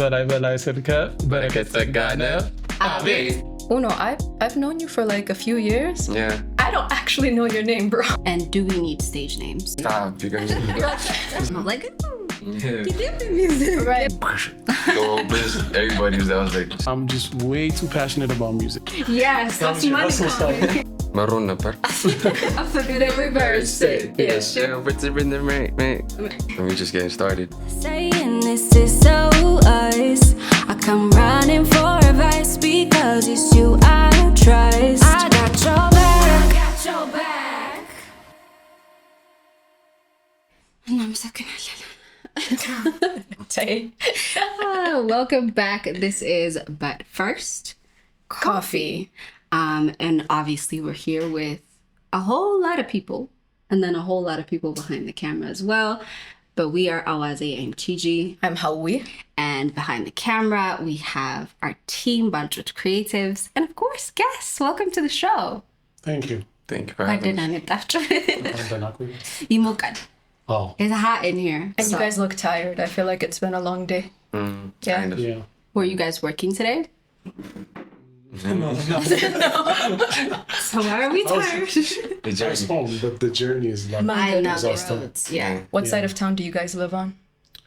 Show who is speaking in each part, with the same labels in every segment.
Speaker 1: Bereket Abel.
Speaker 2: Uno, I've known you for like a few years.
Speaker 1: Yeah.
Speaker 2: I don't actually know your name, bro.
Speaker 3: And do we need stage names?
Speaker 1: Stop, you guys.
Speaker 3: I'm like,
Speaker 1: Yeah.
Speaker 3: music, right?
Speaker 1: Yo, everybody's that was like,
Speaker 4: I'm just way too passionate about music.
Speaker 3: Yes, that's money calling.
Speaker 1: Maruna par.
Speaker 3: Every verse.
Speaker 1: Yes, yeah, what's it in the right, mate? And we just getting started.
Speaker 5: Saying this is so us. I come running for advice because it's you I trust. I got your back. I got your back. And I'm sucking
Speaker 3: Welcome back. This is But First Coffee. And obviously we're here with a whole lot of people and then a whole lot of people behind the camera as well. But we are Awaze and Chiji.
Speaker 2: I'm Hawi.
Speaker 3: And behind the camera, we have our team, Balchut Creatives, and of course, guests. Welcome to the show.
Speaker 4: Thank you.
Speaker 1: Thank you for having us.
Speaker 4: Oh,
Speaker 3: It's hot in here.
Speaker 2: And
Speaker 3: So,
Speaker 2: you guys look tired. I feel like it's been a long day. Yeah.
Speaker 1: Kind of.
Speaker 4: yeah.
Speaker 3: were you guys working today?
Speaker 4: No.
Speaker 3: So why are we tired?
Speaker 1: The
Speaker 4: I was
Speaker 1: journey.
Speaker 4: home, but the journey is like...
Speaker 3: I know the
Speaker 4: Exhausting.
Speaker 3: roads. Yeah.
Speaker 2: What
Speaker 4: Yeah.
Speaker 2: side of town do you guys live on?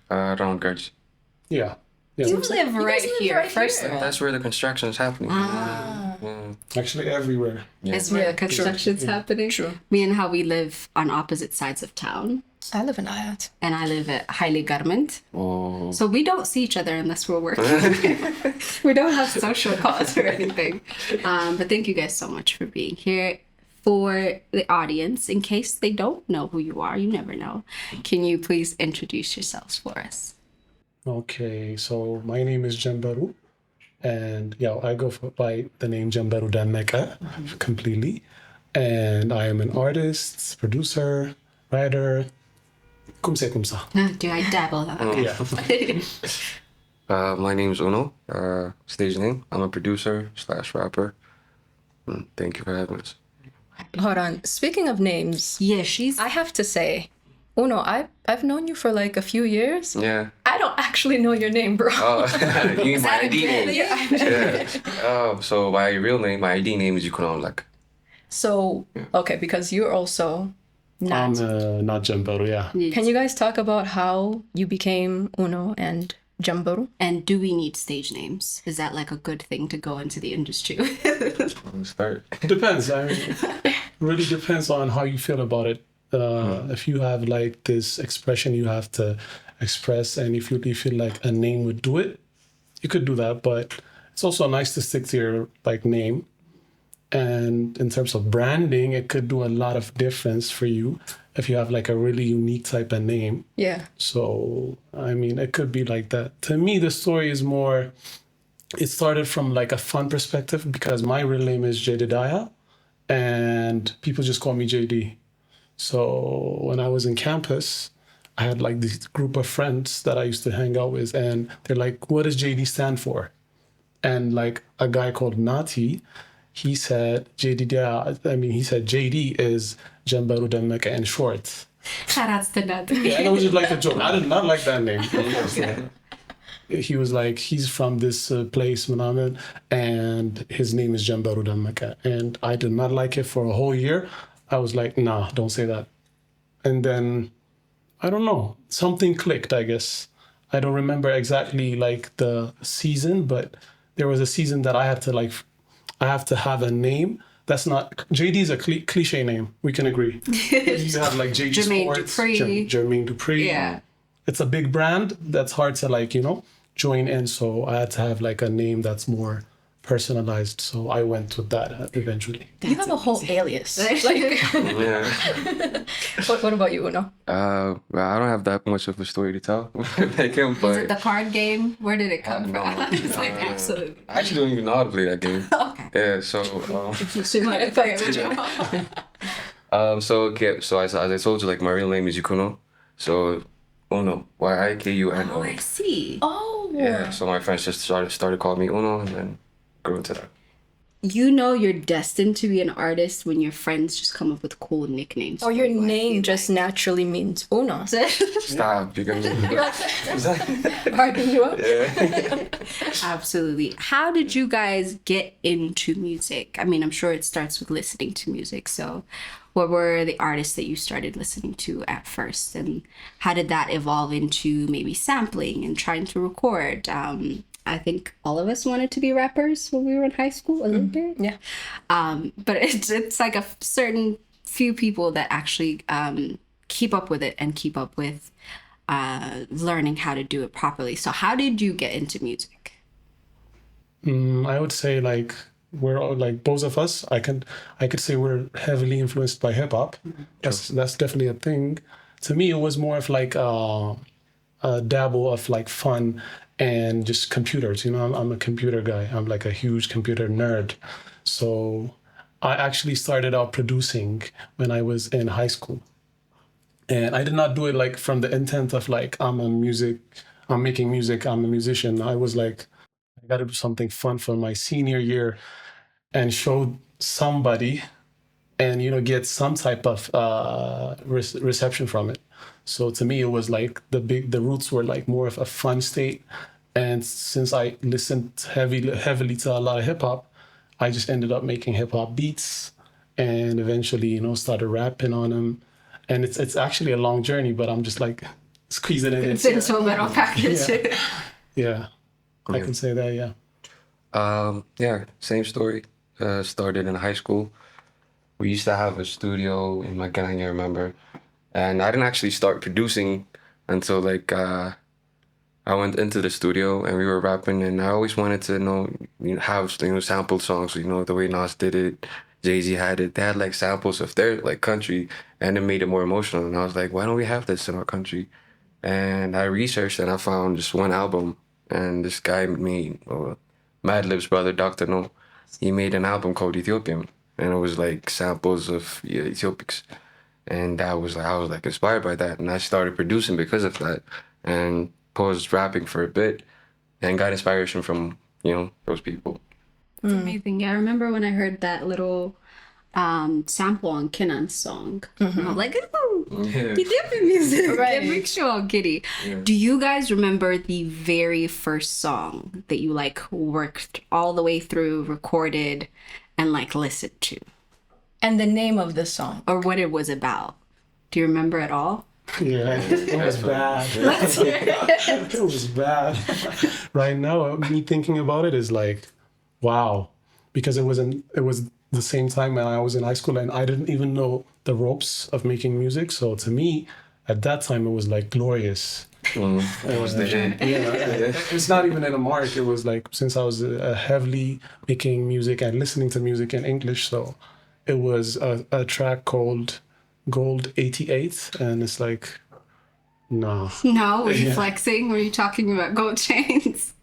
Speaker 1: Around Gertz.
Speaker 4: Yeah. Yeah.
Speaker 3: You live right
Speaker 2: live
Speaker 3: here,
Speaker 2: right
Speaker 3: first
Speaker 2: here.
Speaker 3: of all.
Speaker 1: That's where the construction is happening.
Speaker 4: Actually, everywhere.
Speaker 1: Yeah.
Speaker 3: It's where the
Speaker 2: Yeah,
Speaker 3: construction's
Speaker 2: true.
Speaker 3: happening.
Speaker 2: True.
Speaker 3: Me and how we live on opposite sides of town.
Speaker 2: I live in Ayat.
Speaker 3: And I live at Haile Garment.
Speaker 1: Oh.
Speaker 3: So we don't see each other unless we're working. We don't have social calls or anything. But thank you guys so much for being here. For the audience, in case they don't know who you are, you never know. Can you please introduce yourselves for us?
Speaker 4: Okay, so my name is Jemberu. And yeah, I go by the name Jemberu completely. And I am an artist, producer, writer. Kumse kumsa.
Speaker 3: Do I dabble?
Speaker 4: Yeah.
Speaker 1: My name's Uno. Stage name. I'm a producer / rapper. Thank you for having us.
Speaker 2: Hold on. Speaking of names,
Speaker 3: Yeah, she's...
Speaker 2: I have to say, Uno, I've known you for like a few years.
Speaker 1: Yeah.
Speaker 2: I don't actually know your name, bro.
Speaker 1: Oh, you mean my ID name?
Speaker 2: Yeah.
Speaker 1: Yeah. Oh, so my real name, my ID name is Yukonamlak.
Speaker 2: So, okay, because you're also not.
Speaker 4: I'm not Jemberu, yeah.
Speaker 2: Can you guys talk about how you became Uno and Jemberu?
Speaker 3: And do we need stage names? Is that like a good thing to go into the industry?
Speaker 1: Let's start.
Speaker 4: It depends. I mean, really depends on how you feel about it. If you have like this expression you have to express, and if you feel like a name would do it, you could do that. But it's also nice to stick to your like name. And in terms of branding, it could do a lot of difference for you if you have like a really unique type of name.
Speaker 2: Yeah.
Speaker 4: So, I mean, it could be like that. To me, the story is more, it started from like a fun perspective because my real name is Jedidiah and people just call me JD. So when I was in campus, I had like this group of friends that I used to hang out with and they're like, what does JD stand for? And like a guy called Nati, he said he said JD is Jemberu Demmeka in short.
Speaker 3: Shoutouts to that.
Speaker 4: Yeah, and it was just like a joke. I did not like that name. He was like, he's from this place, Manaman, and his name is Jemberu Demmeka. And I did not like it for a whole year. I was like, nah, don't say that. And then, I don't know, something clicked, I guess. I don't remember exactly like the season, but there was a season that I have to have a name. That's not, JD is a cliche name. We can agree. You have like JD
Speaker 3: Jermaine
Speaker 4: Sports,
Speaker 3: Dupri.
Speaker 4: Jermaine Dupri.
Speaker 3: Yeah.
Speaker 4: It's a big brand that's hard to like, join in. So I had to have like a name that's more personalized. So I went with that eventually.
Speaker 2: You have a whole alias. Like,
Speaker 1: Yeah.
Speaker 2: what about you, Uno?
Speaker 1: Well, I don't have that much of a story to tell. Like him,
Speaker 3: Is
Speaker 1: but
Speaker 3: it the card game? Where did it come
Speaker 1: no.
Speaker 3: from? It's like, absolutely.
Speaker 1: I actually don't even know how to play that game.
Speaker 3: Okay.
Speaker 1: Yeah, so so as I told you, like my real name is Yukuno. So Uno, Yikuno.
Speaker 3: Oh, I see.
Speaker 2: Oh.
Speaker 1: Yeah, so my friends just started calling me Uno and then grew into that.
Speaker 3: you know you're destined to be an artist when your friends just come up with cool nicknames.
Speaker 2: Or your
Speaker 3: for you, I
Speaker 2: name
Speaker 3: feel
Speaker 2: just naturally means Uno.
Speaker 1: Stop. You're gonna.
Speaker 2: Harden you up?
Speaker 3: Absolutely. How did you guys get into music? I mean, I'm sure it starts with listening to music. So, what were the artists that you started listening to at first? And how did that evolve into maybe sampling and trying to record? I think all of us wanted to be rappers when we were in high school a little bit.
Speaker 2: Yeah.
Speaker 3: But it's like a certain few people that actually keep up with it and keep up with learning how to do it properly. So how did you get into music?
Speaker 4: I would say like we're all, like both of us. I could say we're heavily influenced by hip hop. That's definitely a thing. To me, it was more of like a dabble of like fun and just computers. You know, I'm a computer guy. I'm like a huge computer nerd. So I actually started out producing when I was in high school. And I did not do it like from the intent of like, I'm making music, I'm a musician. I was like, I got to do something fun for my senior year and show somebody and, you know, get some type of reception from it. So to me, it was like the roots were like more of a fun state. And since I listened heavily to a lot of hip hop, I just ended up making hip hop beats and eventually, you know, started rapping on them. And it's actually a long journey, but I'm just like squeezing it in.
Speaker 3: It's into a little package.
Speaker 4: Yeah. I can say that, yeah.
Speaker 1: Yeah, same story. Started in high school. We used to have a studio in my gang, I remember. And I didn't actually start producing until like I went into the studio and we were rapping, and I always wanted to have sampled songs, the way Nas did it, Jay-Z had it. They had like samples of their like country, and it made it more emotional. And I was like, why don't we have this in our country? And I researched and I found just one album, and this guy made Madlib's brother, Dr. No, he made an album called Ethiopian, and it was like samples of Ethiopics. And I was like inspired by that, and I started producing because of that, and paused rapping for a bit, and got inspiration from those people.
Speaker 3: It's amazing. Yeah, I remember when I heard that little sample on Kenan's song. And I was like, ooh, Ethiopian music.
Speaker 2: Right.
Speaker 3: It makes you all giddy.
Speaker 1: Yeah.
Speaker 3: Do you guys remember the very first song that you like worked all the way through, recorded, and like listened to?
Speaker 2: And the name of the song.
Speaker 3: Or what it was about? Do you remember at all?
Speaker 4: Yeah, it was bad. It was bad. Right now, me thinking about it is like, wow, because it was the same time when I was in high school and I didn't even know the ropes of making music. So to me, at that time, it was like glorious.
Speaker 1: It was the hit.
Speaker 4: Yeah, it's not even in a mark. It was like, since I was heavily making music and listening to music in English, so it was a track called Gold 88, and it's like, no.
Speaker 3: No, were you flexing? Were you talking about gold chains?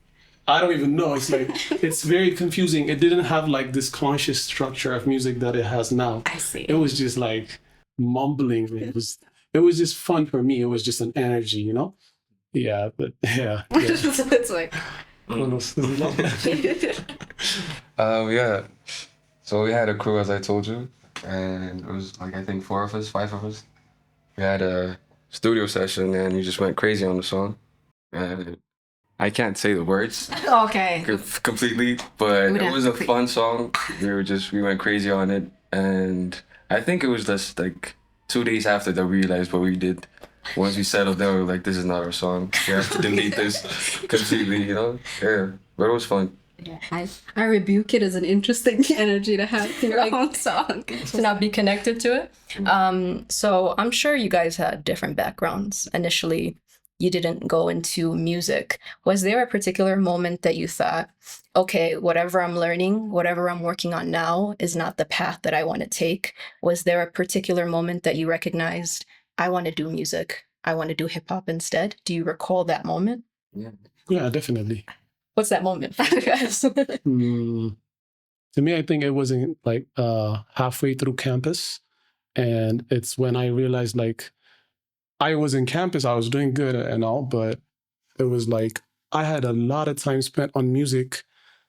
Speaker 4: I don't even know. It's like, it's very confusing. It didn't have like this conscious structure of music that it has now.
Speaker 3: I see.
Speaker 4: It was just like mumbling. It was just fun for me. It was just an energy, Yeah, but yeah.
Speaker 3: It's like,
Speaker 1: Yeah. So we had a crew, as I told you, and it was like, I think 5 of us. We had a studio session and we just went crazy on the song. And I can't say the words
Speaker 3: okay.
Speaker 1: completely, but
Speaker 3: would
Speaker 1: it
Speaker 3: have
Speaker 1: was
Speaker 3: to
Speaker 1: a fun song. We went crazy on it, and I think it was just like 2 days after that we realized what we did. Once we settled down, we were like, this is not our song. We have to delete this completely, Yeah, but it was fun.
Speaker 3: Yeah, I rebuke it as an interesting energy to have in your own song.
Speaker 2: To not be connected to it. So I'm sure you guys had different backgrounds. Initially, you didn't go into music. Was there a particular moment that you thought, okay, whatever I'm learning, whatever I'm working on now is not the path that I want to take? Was there a particular moment that you recognized, I want to do music, I want to do hip hop instead? Do you recall that moment?
Speaker 4: Yeah, definitely.
Speaker 2: What's that moment for you guys?
Speaker 4: To me, I think it was in like halfway through campus, and it's when I realized like I was in campus, I was doing good and all, but it was like I had a lot of time spent on music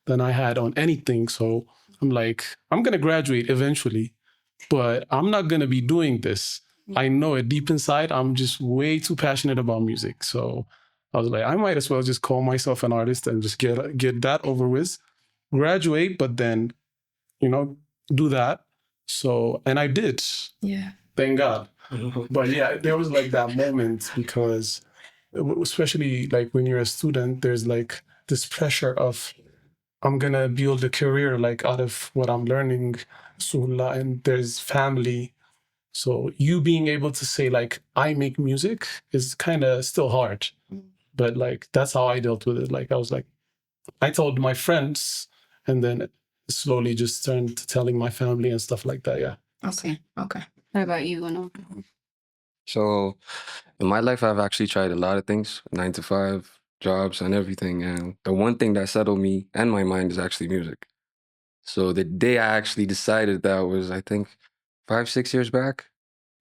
Speaker 4: than I had on anything. So I'm like, I'm gonna graduate eventually, but I'm not gonna be doing this. I know it deep inside. I'm just way too passionate about music. So I was like, I might as well just call myself an artist and just get that over with, graduate, but then, do that. So, and I did.
Speaker 2: Yeah.
Speaker 4: Thank God. But yeah, there was like that moment because, especially like when you're a student, there's like this pressure of, I'm gonna build a career like out of what I'm learning, sulla, and there's family. So you being able to say like I make music is kind of still hard, but like that's how I dealt with it. Like I was like, I told my friends, and then slowly just turned to telling my family and stuff like that. Yeah.
Speaker 2: Okay. Okay.
Speaker 3: What about you, Uno?
Speaker 1: So in my life, I've actually tried a lot of things, 9 to 5 jobs and everything. And the one thing that settled me and my mind is actually music. So the day I actually decided that was, I think, 5, 6 years back.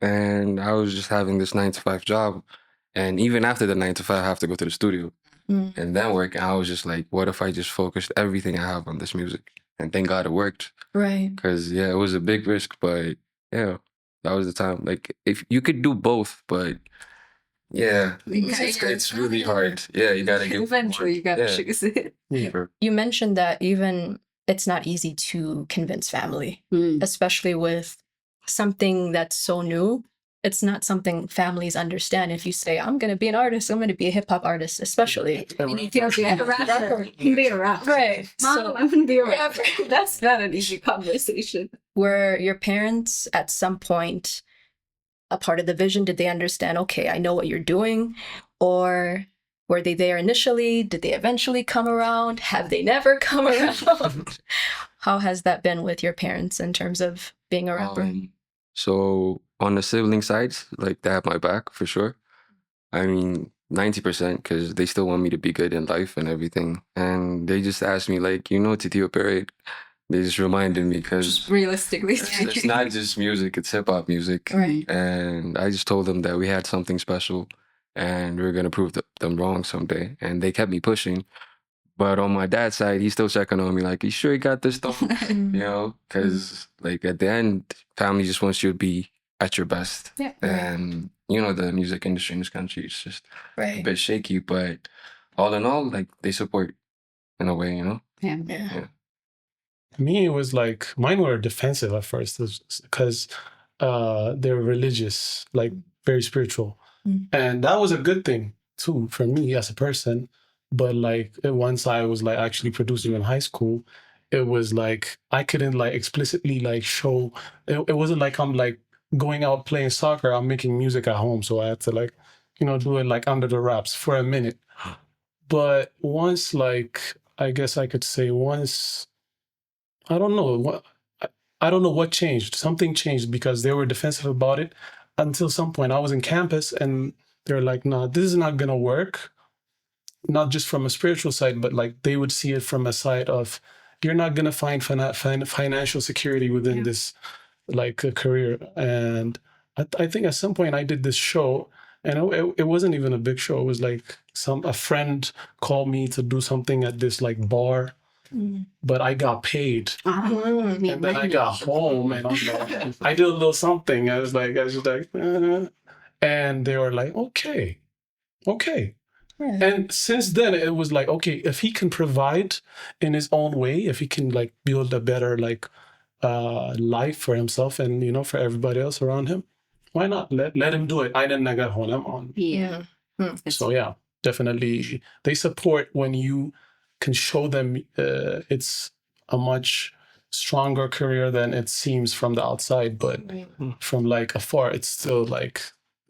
Speaker 1: And I was just having this 9 to 5 job. And even after the 9 to 5, I have to go to the studio and then work. And I was just like, what if I just focused everything I have on this music? And thank God it worked.
Speaker 2: Right.
Speaker 1: Because, yeah, it was a big risk, but yeah, that was the time. Like, if you could do both, but yeah, it's really hard. Yeah, you gotta get
Speaker 3: Eventually, you gotta choose it.
Speaker 4: Yeah.
Speaker 2: You mentioned that even it's not easy to convince family, especially with something that's so new. It's not something families understand. If you say, I'm going to be an artist, I'm going to be a hip hop artist, especially.
Speaker 3: In Ethiopia, a rapper. You can be a rapper.
Speaker 2: Right.
Speaker 3: Mom,
Speaker 2: So
Speaker 3: I'm going to be a rapper. That's not an easy conversation.
Speaker 2: were your parents at some point a part of the vision? Did they understand, okay, I know what you're doing? Or were they there initially? Did they eventually come around? Have they never come around? How has that been with your parents in terms of being a rapper?
Speaker 1: So on the sibling sides, like they have my back for sure. I mean, 90% because they still want me to be good in life and everything. And they just asked me like, it's Ethiopian, right? They just reminded me because
Speaker 3: Realistically
Speaker 1: it's
Speaker 3: speaking.
Speaker 1: not just music, it's hip hop music.
Speaker 2: Right.
Speaker 1: And I just told them that we had something special and we were going to prove them wrong someday. And they kept me pushing. But on my dad's side, he's still checking on me like, you sure you got this though? Because like at the end, family just wants you to be at your best.
Speaker 3: Yeah.
Speaker 1: And the music industry in this country is just a
Speaker 2: Right.
Speaker 1: bit shaky, but all in all, like they support in a way,
Speaker 3: Yeah.
Speaker 2: Yeah.
Speaker 4: Me, it was like, mine were defensive at first because they're religious, like very spiritual. And that was a good thing too for me as a person. But like once I was like actually producing in high school, it was like I couldn't like explicitly like show. It wasn't like I'm like going out playing soccer. I'm making music at home, so I had to like do it like under the wraps for a minute. But once like I guess I could say once, I don't know what changed. Something changed because they were defensive about it until some point. I was in campus and they're like, "No, this is not gonna work." Not just from a spiritual side, but like they would see it from a side of you're not gonna find financial security within this like a career. And I think at some point I did this show, and it wasn't even a big show. It was like a friend called me to do something at this like bar, but I got paid. And then I got home and I did a little something. I was just like, and they were like, okay.
Speaker 2: Right.
Speaker 4: And since then, it was like, okay, if he can provide in his own way, if he can like build a better like life for himself and for everybody else around him, why not let him do it? I didn't got on.
Speaker 3: Yeah.
Speaker 4: So yeah, definitely they support when you can show them it's a much stronger career than it seems from the outside, but from like afar, it's still like.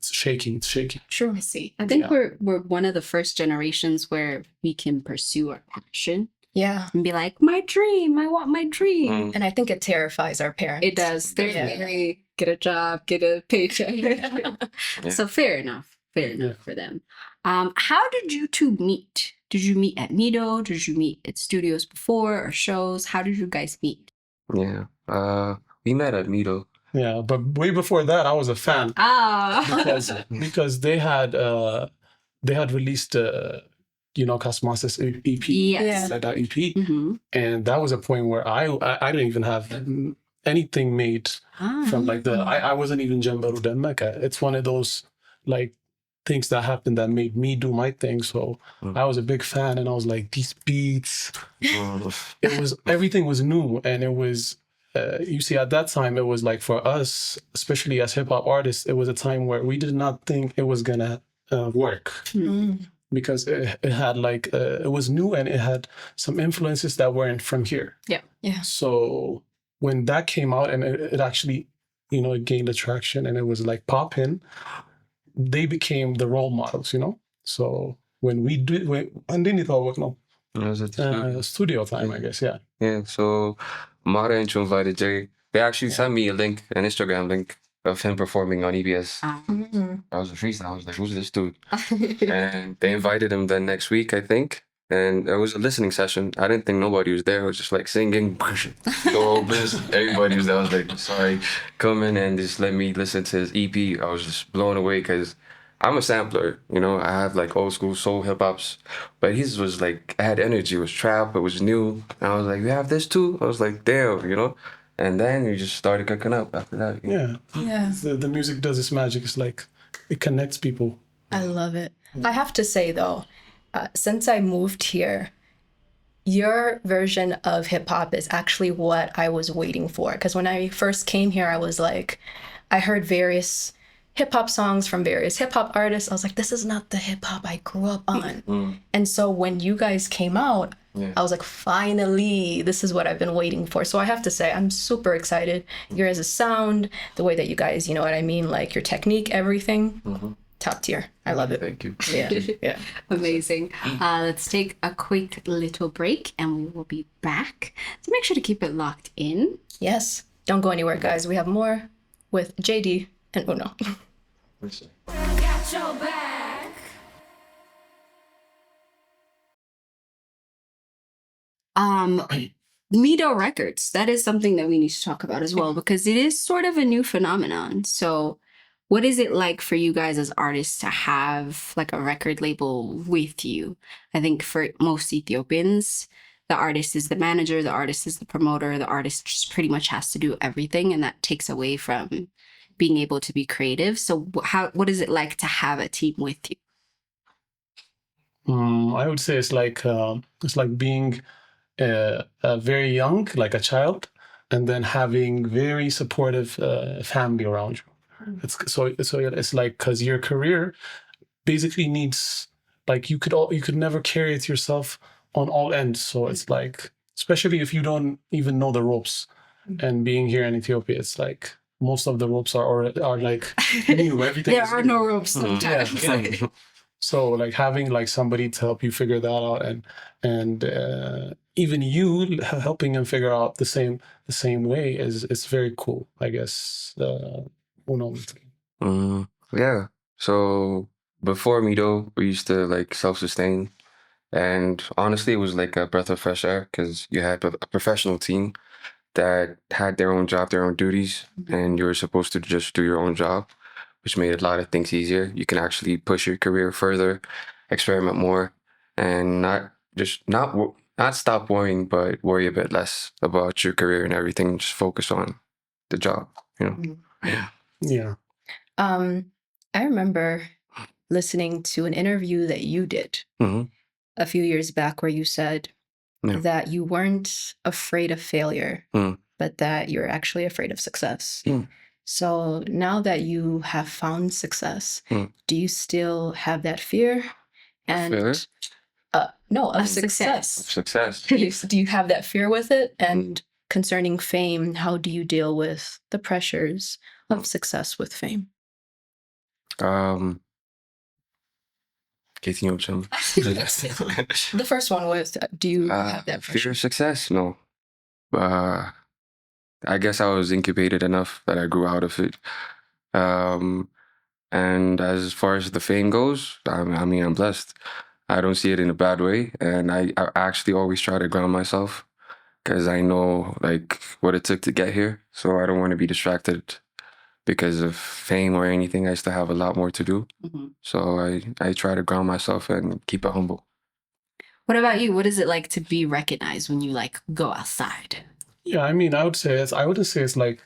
Speaker 4: It's shaking.
Speaker 2: Sure.
Speaker 3: I see. I think we're one of the first generations where we can pursue our passion.
Speaker 2: Yeah.
Speaker 3: And be like, my dream, I want my dream.
Speaker 2: And I think it terrifies our parents.
Speaker 3: It does. They're very get a job, get a paycheck. So fair enough for them. How did you two meet? Did you meet at Nido? Did you meet at studios before or shows? How did you guys meet?
Speaker 1: Yeah. We met at Nido.
Speaker 4: Yeah, but way before that, I was a fan.
Speaker 3: Ah.
Speaker 4: Because they had released Cosmos's EP.
Speaker 3: Yes.
Speaker 4: Like that EP.
Speaker 3: Mm-hmm.
Speaker 4: And that was a point where I didn't even have anything made from like I wasn't even Jemberu and Uno. It's one of those like things that happened that made me do my thing. So I was a big fan, and I was like, these beats, everything was new. And it was, you see, at that time, it was like for us, especially as hip hop artists, it was a time where we did not think it was gonna work. Because it had like, it was new, and it had some influences that weren't from here.
Speaker 2: Yeah.
Speaker 4: So when that came out, and it actually, it gained attraction, and it was like popping, they became the role models, So when we did, when did it all work now?
Speaker 1: It was at the
Speaker 4: Studio time, I guess, yeah.
Speaker 1: Yeah, so Mara invited Jay. They actually sent me an Instagram link of him performing on EBS. I was a freestyle. I was like, who's this dude? And they invited him the next week, I think. And it was a listening session. I didn't think nobody was there. It was just like singing. Door opens. Everybody was there. I was like, sorry, come in and just let me listen to his EP. I was just blown away because I'm a sampler, I have like old school soul hip hops, but his was like, had energy, it was trap, it was new. And I was like, you have this too? I was like, damn, And then we just started cooking up after that.
Speaker 4: Yeah. The music does its magic. It's like, it connects people.
Speaker 2: I love it. I have to say though, since I moved here, your version of hip hop is actually what I was waiting for. Because when I first came here, I was like, I heard various hip hop songs from various hip hop artists. I was like, this is not the hip hop I grew up on. And so when you guys came out, I was like, finally, this is what I've been waiting for. So I have to say, I'm super excited. Your as a sound, the way that you guys, you know what I mean? Like your technique, everything, top tier. I love it.
Speaker 1: Thank you.
Speaker 2: Yeah.
Speaker 3: Amazing. Let's take a quick little break, and we will be back. So make sure to keep it locked in.
Speaker 2: Yes. Don't go anywhere, guys. We have more with JD and Uno.
Speaker 5: Got your back.
Speaker 3: Meo Records, that is something that we need to talk about as well, because it is sort of a new phenomenon. So what is it like for you guys as artists to have like a record label with you? I think for most Ethiopians, the artist is the manager, the artist is the promoter, the artist just pretty much has to do everything, and that takes away from being able to be creative. So what is it like to have a team with you?
Speaker 4: I would say it's like being very young, like a child, and then having very supportive family around you. It's like, because your career basically needs, like, you could never carry it yourself on all ends. So it's like, especially if you don't even know the ropes, and being here in Ethiopia, it's like most of the ropes are like new. Everything
Speaker 3: there are no ropes sometimes.
Speaker 4: Yeah. So like having like somebody to help you figure that out, and even you helping them figure out the same way is very cool, I guess.
Speaker 1: Yeah. So before Meo, we used to like self-sustain. And honestly, it was like a breath of fresh air because you had a professional team that had their own job, their own duties, and you were supposed to just do your own job, which made a lot of things easier. You can actually push your career further, experiment more, and not stop worrying, but worry a bit less about your career and everything. Just focus on the job,
Speaker 4: Yeah.
Speaker 2: I remember listening to an interview that you did a few years back where you said that you weren't afraid of failure, but that you're actually afraid of success. So now that you have found success, do you still have that fear? And
Speaker 1: Fear?
Speaker 2: No, of
Speaker 3: success.
Speaker 2: success. Do you have that fear with it? And concerning fame, how do you deal with the pressures of success with fame? The first one was, do you have that pressure?
Speaker 1: Fear of success? No. I guess I was incubated enough that I grew out of it. And as far as the fame goes, I mean, I'm blessed. I don't see it in a bad way. And I actually always try to ground myself because I know like what it took to get here. So I don't want to be distracted because of fame or anything. I still have a lot more to do. So I try to ground myself and keep it humble.
Speaker 3: What about you? What is it like to be recognized when you like go outside?
Speaker 4: Yeah, I mean, I wouldn't say it's like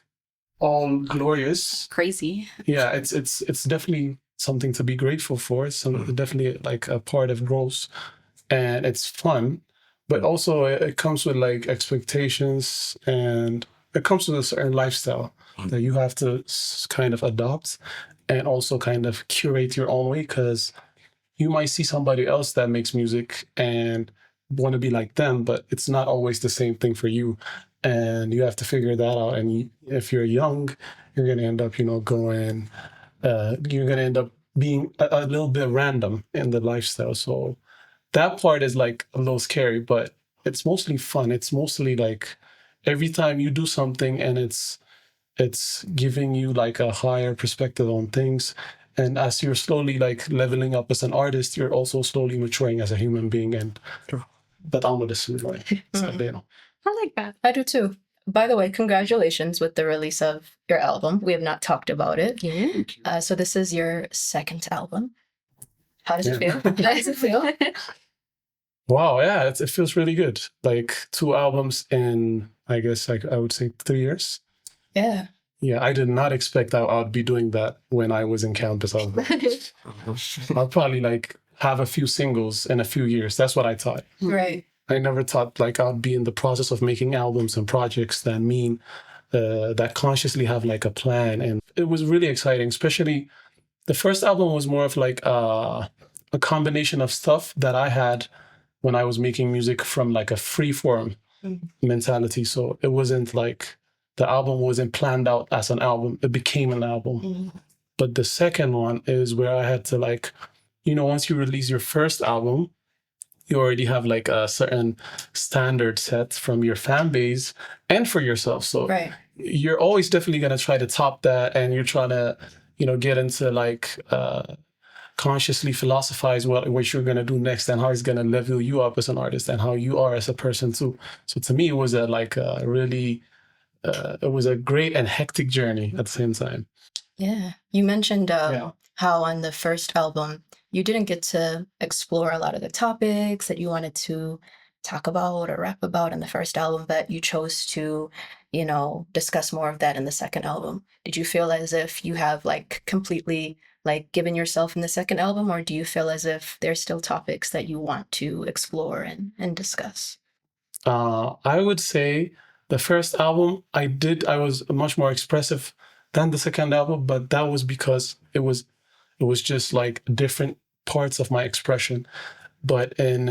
Speaker 4: all glorious.
Speaker 3: Crazy.
Speaker 4: Yeah, it's definitely something to be grateful for. It's definitely like a part of growth, and it's fun. But also, it comes with like expectations, and it comes with a certain lifestyle that you have to kind of adopt, and also kind of curate your own way, because you might see somebody else that makes music and want to be like them, but it's not always the same thing for you. And you have to figure that out. And if you're young, you're going to end up, you're going to end up being a little bit random in the lifestyle. So that part is like a little scary, but it's mostly fun. It's mostly like every time you do something and it's giving you like a higher perspective on things. And as you're slowly like leveling up as an artist, you're also slowly maturing as a human being. And that I'm this way.
Speaker 3: I like that.
Speaker 2: I do too. By the way, congratulations with the release of your album. We have not talked about it.
Speaker 3: Yeah.
Speaker 2: So this is your second album. How does it
Speaker 4: Yeah.
Speaker 2: feel? How does it feel?
Speaker 4: Wow, yeah, it feels really good. Like 2 albums in, I guess, like I would say 3 years.
Speaker 2: Yeah.
Speaker 4: Yeah, I did not expect I'd be doing that when I was in campus. I'll probably like have a few singles in a few years. That's what I thought.
Speaker 2: Right.
Speaker 4: I never thought like I'd be in the process of making albums and projects that consciously have like a plan. And it was really exciting, especially the first album was more of like a combination of stuff that I had when I was making music from like a free form mentality. So it wasn't like the album wasn't planned out as an album. It became an album. But the second one is where I had to like, once you release your first album, you already have like a certain standard set from your fan base and for yourself. So
Speaker 2: Right.
Speaker 4: you're always definitely going to try to top that. And you're trying to, get into like consciously philosophize what you're going to do next and how it's going to level you up as an artist and how you are as a person too. So to me, it was it was a great and hectic journey at the same time.
Speaker 2: Yeah. You mentioned how on the first album, you didn't get to explore a lot of the topics that you wanted to talk about or rap about in the first album, but you chose to, discuss more of that in the second album. Did you feel as if you have like completely like given yourself in the second album, or do you feel as if there's still topics that you want to explore and discuss?
Speaker 4: I would say the first album I was much more expressive than the second album, but that was because it was just like different parts of my expression. But in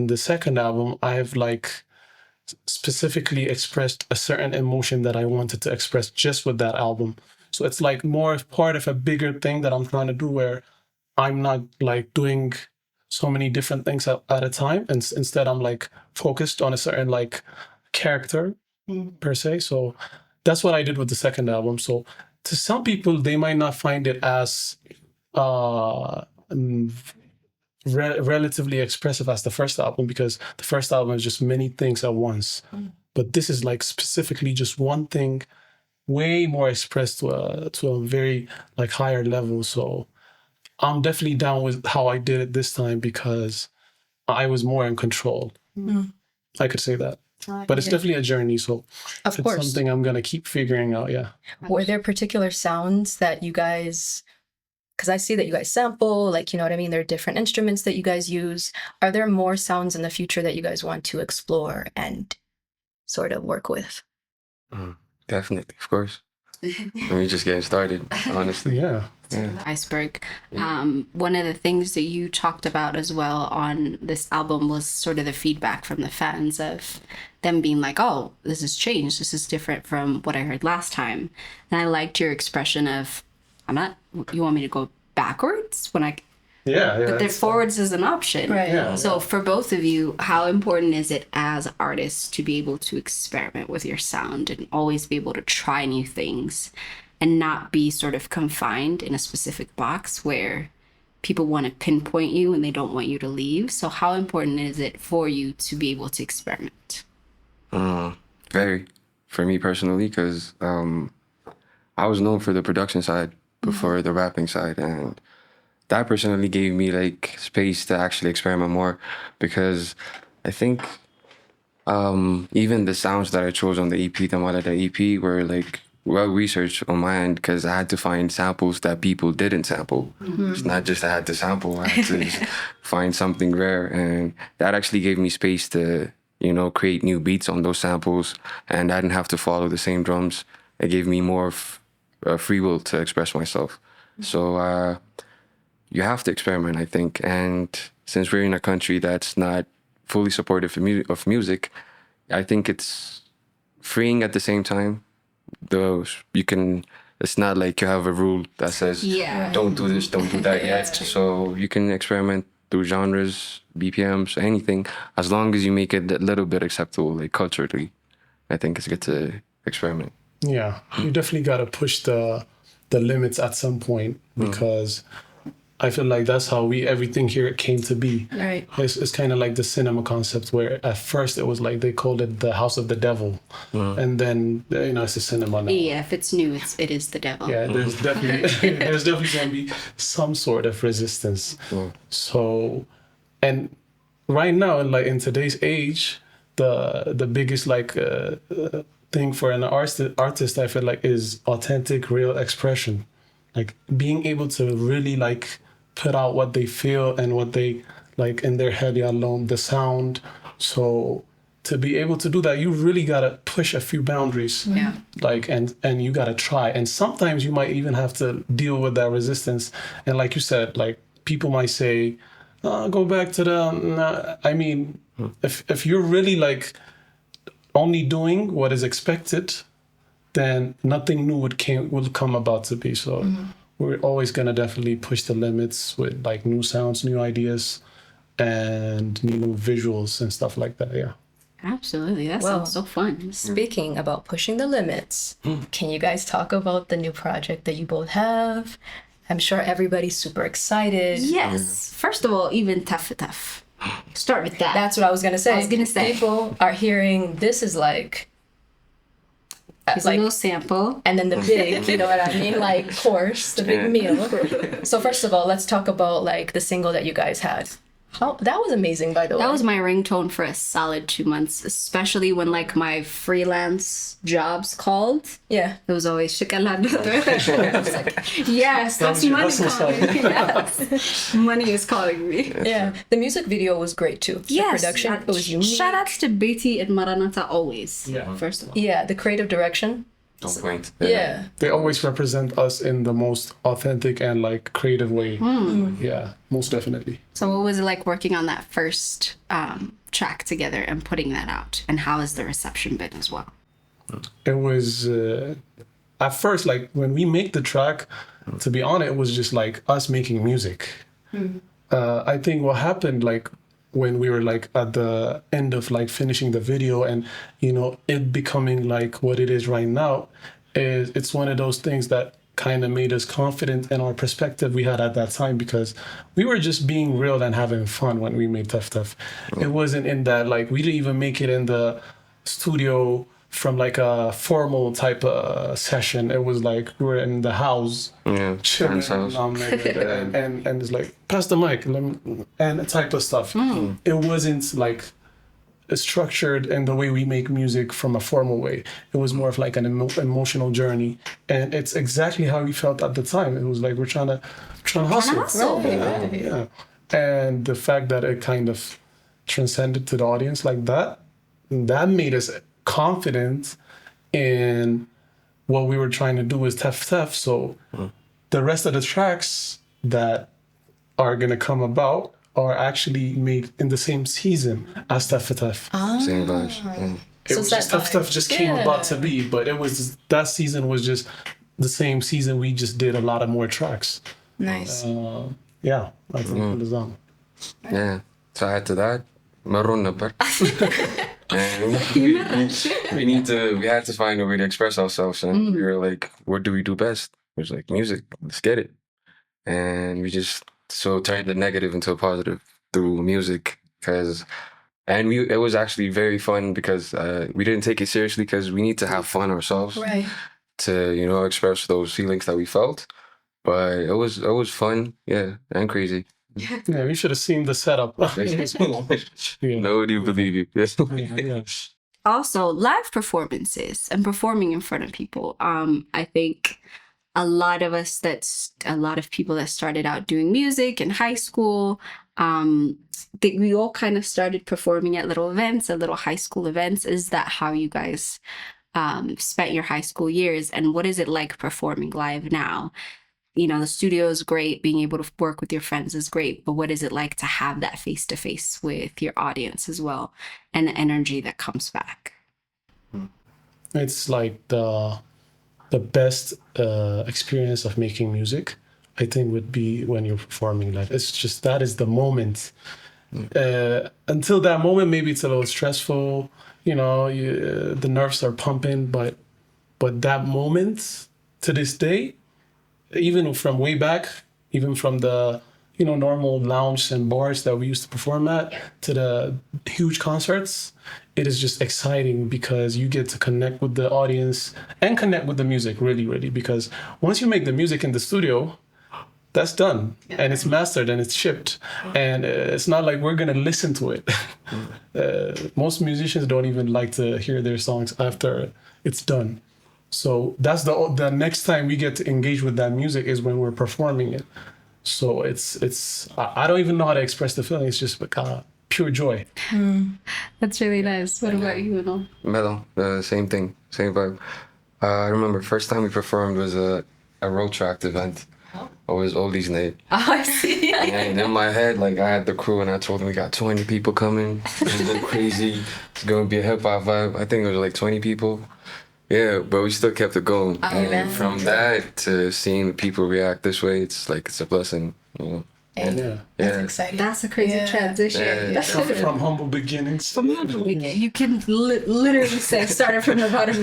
Speaker 4: the second album, I have like specifically expressed a certain emotion that I wanted to express just with that album. So it's like more of part of a bigger thing that I'm trying to do, where I'm not like doing so many different things at a time, and instead I'm like focused on a certain like character per se. So that's what I did with the second album. So to some people, they might not find it as relatively expressive as the first album, because the first album is just many things at once. But this is like specifically just one thing, way more expressed to a very like higher level. So I'm definitely down with how I did it this time, because I was more in control. I could say that. But it's definitely a journey, so
Speaker 2: Of
Speaker 4: it's
Speaker 2: course.
Speaker 4: something I'm gonna keep figuring out. Yeah.
Speaker 2: Were there particular sounds that you guys, because I see that you guys sample, like, you know what I mean? There are different instruments that you guys use. Are there more sounds in the future that you guys want to explore and sort of work with?
Speaker 1: Definitely, of course. We're just getting started, honestly.
Speaker 4: Yeah.
Speaker 3: Iceberg. One of the things that you talked about as well on this album was sort of the feedback from the fans of them being like, oh, this has changed. This is different from what I heard last time. And I liked your expression of, you want me to go backwards when but the forwards is an option.
Speaker 2: Right.
Speaker 4: Yeah.
Speaker 3: So for both of you, how important is it as artists to be able to experiment with your sound and always be able to try new things and not be sort of confined in a specific box where people want to pinpoint you and they don't want you to leave? So how important is it for you to be able to experiment?
Speaker 1: Very, for me personally, because I was known for the production side before the rapping side, and that personally gave me like space to actually experiment more, because I think even the sounds that I chose on the EP, the EP, were like well researched on my end, because I had to find samples that people didn't sample. It's not just I had to sample, I had to just find something rare, and that actually gave me space to, you know, create new beats on those samples, and I didn't have to follow the same drums. It gave me more free will to express myself. So you have to experiment, I think, and since we're in a country that's not fully supportive of music, I think it's freeing at the same time. It's not like you have a rule that says don't do this, don't do that yet. So you can experiment through genres, BPMs, anything, as long as you make it a little bit acceptable, like culturally. I think it's good to experiment.
Speaker 4: Yeah, you definitely got to push the limits at some point, because I feel like that's how everything here came to be.
Speaker 2: Right.
Speaker 4: It's kind of like the cinema concept, where at first it was like they called it the house of the devil, and then it's a cinema now.
Speaker 3: Yeah, if it's new, it is the devil.
Speaker 4: Yeah, there's definitely gonna be some sort of resistance. So, and right now, like in today's age, the biggest thing for an artist, I feel like, is authentic, real expression. Like being able to really like put out what they feel and what they like in their head, alone, the sound. So to be able to do that, you really gotta push a few boundaries.
Speaker 3: Yeah.
Speaker 4: Like and you gotta try. And sometimes you might even have to deal with that resistance. And like you said, like people might say, go back to I mean, if you're really like only doing what is expected, then nothing new will come about to be. So we're always gonna definitely push the limits with like new sounds, new ideas, and new visuals and stuff like that. Yeah.
Speaker 3: Absolutely. That sounds so fun.
Speaker 2: Speaking about pushing the limits, can you guys talk about the new project that you both have? I'm sure everybody's super excited.
Speaker 3: Yes. First of all, even Teffera. Start with that.
Speaker 2: That's what I was gonna say. People are hearing this is like
Speaker 3: Here's a little sample.
Speaker 2: And then the big, you know what I mean? Like course, the big meal. So first of all, let's talk about like the single that you guys had. That was amazing, by the way.
Speaker 3: That was my ringtone for a solid 2 months, especially when like my freelance jobs called.
Speaker 2: Yeah.
Speaker 3: It was always shikalad. Yes, that's money calling. Yes. Money is calling me.
Speaker 2: Yeah. The music video was great too.
Speaker 3: Yes.
Speaker 2: The production, it was unique.
Speaker 3: Shout outs to Betty and Maranata always.
Speaker 4: Yeah.
Speaker 3: First of all.
Speaker 2: Yeah, the creative direction.
Speaker 1: Don't point.
Speaker 2: Yeah.
Speaker 4: They always represent us in the most authentic and like creative way. Yeah, most definitely.
Speaker 3: So what was it like working on that first track together and putting that out? And how has the reception been as well?
Speaker 4: It was at first, like when we make the track, to be honest, it was just like us making music. I think what happened, like when we were like at the end of like finishing the video and it becoming like what it is right now, is it's one of those things that kind of made us confident in our perspective we had at that time, because we were just being real and having fun when we made Teffera. It wasn't in that like we didn't even make it in the studio from like a formal type of session. It was like we were in the house, chilling, and it's like pass the mic and type of stuff. It wasn't like structured in the way we make music from a formal way. It was more of like an emotional journey, and it's exactly how we felt at the time. It was like we're trying to hustle. Yeah. And the fact that it kind of transcended to the audience like that made us confident in what we were trying to do with Teffera. So the rest of the tracks that are going to come about are actually made in the same season as Teffera.
Speaker 1: Same vibes.
Speaker 4: It was just Teffera just came about to be, but it was that season was just the same season. We just did a lot of more tracks.
Speaker 2: Nice.
Speaker 4: Yeah, I think it was on.
Speaker 1: Yeah. So after that, Marun number. And we had to find a way to express ourselves, and we were like, what do we do best? It was like music, let's get it. And we just turned the negative into a positive through music, it was actually very fun because we didn't take it seriously, because we need to have fun ourselves,
Speaker 2: Right.
Speaker 1: to express those feelings that we felt. But it was fun, yeah, and crazy.
Speaker 4: Yeah, we should have seen the setup. Yeah.
Speaker 1: Nobody would believe you.
Speaker 4: Yeah.
Speaker 3: Also, live performances and performing in front of people. I think a lot of people that started out doing music in high school, think we all kind of started performing at little events, at little high school events. Is that how you guys spent your high school years? And what is it like performing live now? You know, the studio is great. Being able to work with your friends is great. But what is it like to have that face-to-face with your audience as well, and the energy that comes back?
Speaker 4: It's like the best experience of making music, I think, would be when you're performing live. It's just that is the moment. Until that moment, maybe it's a little stressful. You know, the nerves are pumping, but that moment to this day, even from way back, even from the normal lounge and bars that we used to perform at to the huge concerts, it is just exciting because you get to connect with the audience and connect with the music really, really. Because once you make the music in the studio, that's done and it's mastered and it's shipped, and it's not like we're gonna listen to it. Most musicians don't even like to hear their songs after it's done. So that's the next time we get to engage with that music is when we're performing it. So it's I don't even know how to express the feeling. It's just pure joy.
Speaker 3: That's really nice. What about you, Uno?
Speaker 1: Mellow, same thing, same vibe. I remember first time we performed was a road track event. It was Oldie's night.
Speaker 2: Oh, I see.
Speaker 1: And in my head, like, I had the crew and I told them we got 20 people coming. It's going crazy. It's going to be a hip hop vibe. I think it was like 20 people. Yeah, but we still kept it going. And from that to seeing people react this way, it's a blessing, you know.
Speaker 2: That's exciting.
Speaker 3: That's a crazy transition.
Speaker 1: Yeah.
Speaker 4: From humble beginnings.
Speaker 3: You can literally say started from the bottom.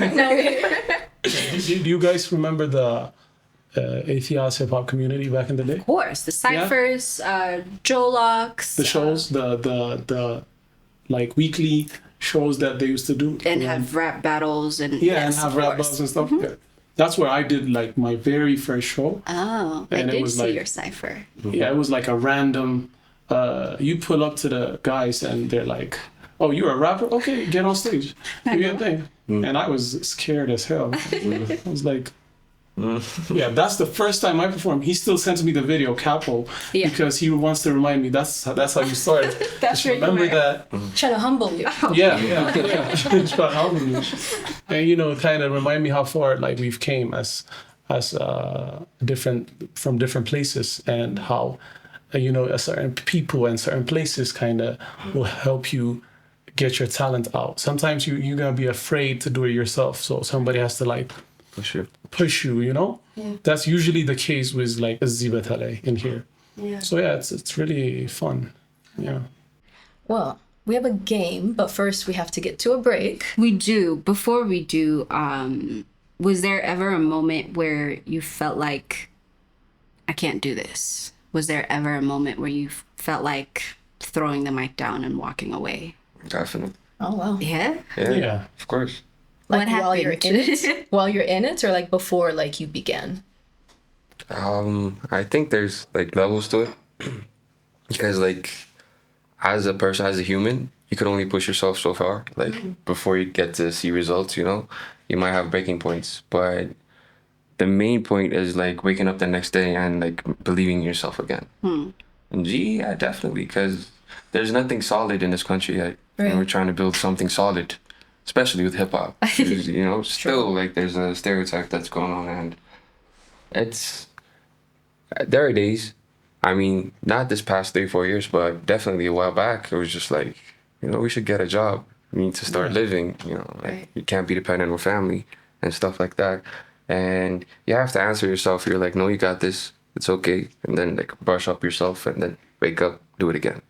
Speaker 4: Do you guys remember the Ethiopian hip hop community back in the day?
Speaker 3: Of course, the ciphers, Jolocks,
Speaker 4: The shows, the like weekly shows that they used to do,
Speaker 3: and have rap battles and
Speaker 4: and have rap battles and stuff. Yeah. That's where I did like my very first show.
Speaker 3: Oh,
Speaker 4: And
Speaker 3: I
Speaker 4: it
Speaker 3: did
Speaker 4: was
Speaker 3: see
Speaker 4: like-
Speaker 3: your cipher.
Speaker 4: Yeah, it was like a random. You pull up to the guys and they're like, "Oh, you're a rapper? Okay, get on stage, do your thing." And I was scared as hell. I was like, yeah, that's the first time I performed. He still sends me the video, Capo,
Speaker 3: Yeah.
Speaker 4: because he wants to remind me that's how you started.
Speaker 3: That's
Speaker 4: Just
Speaker 3: where you
Speaker 4: remember
Speaker 3: were.
Speaker 4: that.
Speaker 2: Trying to humble you.
Speaker 4: Yeah. It's about helping me. And kind of remind me how far like we've came as different places, and how certain people and certain places kind of will help you get your talent out. Sometimes you're gonna be afraid to do it yourself, so somebody has to like push you, That's usually the case with like Zibetale in here.
Speaker 3: Yeah.
Speaker 4: So yeah, it's really fun. Yeah.
Speaker 2: Well, we have a game, but first we have to get to a break.
Speaker 3: We do. Before we do, was there ever a moment where you felt like, I can't do this? Was there ever a moment where you felt like throwing the mic down and walking away?
Speaker 1: Definitely.
Speaker 2: Oh, wow.
Speaker 3: Yeah?
Speaker 4: Yeah.
Speaker 1: Of course.
Speaker 2: Like
Speaker 3: What
Speaker 2: while you're in
Speaker 3: happened?
Speaker 2: it? While you're in it, or like before like you began?
Speaker 1: I think there's like levels to it. Because like as a person, as a human, you can only push yourself so far. Like before you get to see results, you might have breaking points. But the main point is like waking up the next day and like believing in yourself again. And yeah, definitely, because there's nothing solid in this country yet.
Speaker 2: Right.
Speaker 1: And we're trying to build something solid, especially with hip hop. Still like there's a stereotype that's going on, and there are days. I mean, not this past 3-4 years, but definitely a while back, it was just like, we should get a job. We need to start living,
Speaker 2: Right.
Speaker 1: You can't be dependent on family and stuff like that. And you have to answer yourself. You're like, no, you got this. It's okay. And then like brush up yourself and then wake up, do it again.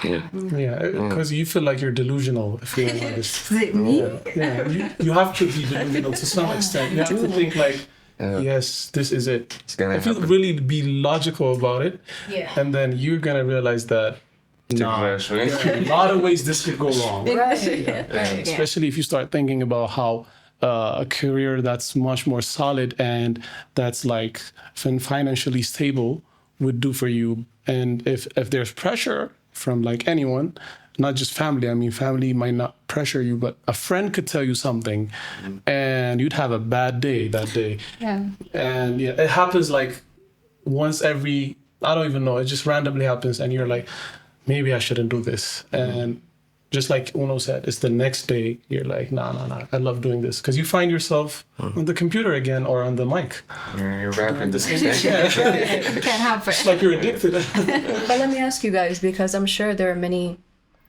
Speaker 1: Yeah.
Speaker 4: Yeah, because you feel like you're delusional if you're an artist.
Speaker 3: Is it me?
Speaker 4: Yeah, you have to be delusional to some extent. You have to think like, yes, this is it.
Speaker 1: It's gonna
Speaker 4: If you
Speaker 1: happen.
Speaker 4: really be logical about it,
Speaker 2: Yeah.
Speaker 4: and then you're gonna realize that
Speaker 1: Right.
Speaker 4: there are a lot of ways this could go wrong.
Speaker 2: Right.
Speaker 4: Especially if you start thinking about how a career that's much more solid and that's like financially stable would do for you. And if there's pressure from like anyone, not just family, I mean, family might not pressure you, but a friend could tell you something and you'd have a bad day that day.
Speaker 3: Yeah.
Speaker 4: And yeah, it happens like once every, I don't even know, it just randomly happens and you're like, maybe I shouldn't do this. And just like Uno said, it's the next day, you're like, nah, I love doing this. Because you find yourself on the computer again or on the mic.
Speaker 1: You're rapping the same thing.
Speaker 3: Can't help
Speaker 4: It's
Speaker 3: it.
Speaker 4: like you're addicted.
Speaker 2: But let me ask you guys, because I'm sure there are many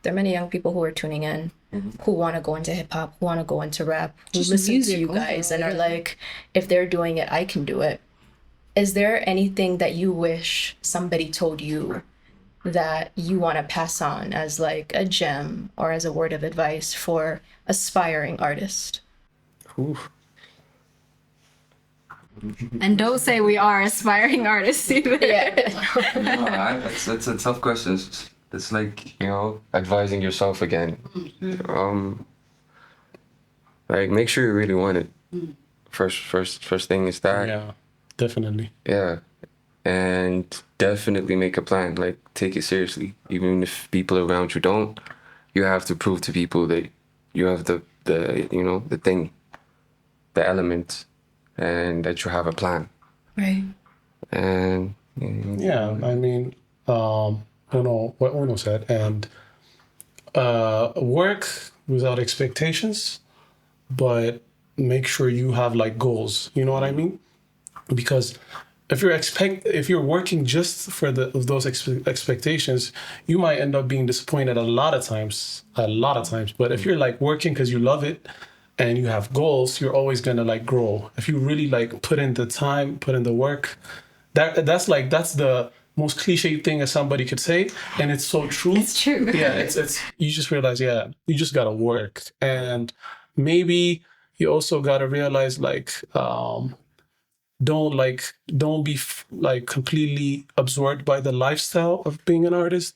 Speaker 2: young people who are tuning in who want to go into hip hop, who want to go into rap, who
Speaker 3: Just
Speaker 2: listen to
Speaker 3: music
Speaker 2: you guys and are
Speaker 3: overall.
Speaker 2: like, if they're doing it, I can do it. Is there anything that you wish somebody told you that you want to pass on as like a gem or as a word of advice for aspiring artists?
Speaker 1: Ooh.
Speaker 3: And don't say we are aspiring artists either.
Speaker 1: That's a tough question. It's like, advising yourself again. Like, make sure you really want it. First thing is that.
Speaker 4: Yeah, definitely.
Speaker 1: Yeah. And definitely make a plan. Like, take it seriously. Even if people around you don't, you have to prove to people that you have the thing, the element, and that you have a plan.
Speaker 2: Right.
Speaker 1: And
Speaker 4: Yeah, I mean, what Uno said, and work without expectations, but make sure you have like goals. You know what I mean? Because if you're working just for those expectations, you might end up being disappointed a lot of times. But if you're like working because you love it and you have goals, you're always gonna like grow. If you really like put in the time, put in the work, that's the most cliche thing that somebody could say, and it's so true.
Speaker 3: It's true.
Speaker 4: Yeah, it's you just realize, you just gotta work, and maybe you also gotta realize don't be completely absorbed by the lifestyle of being an artist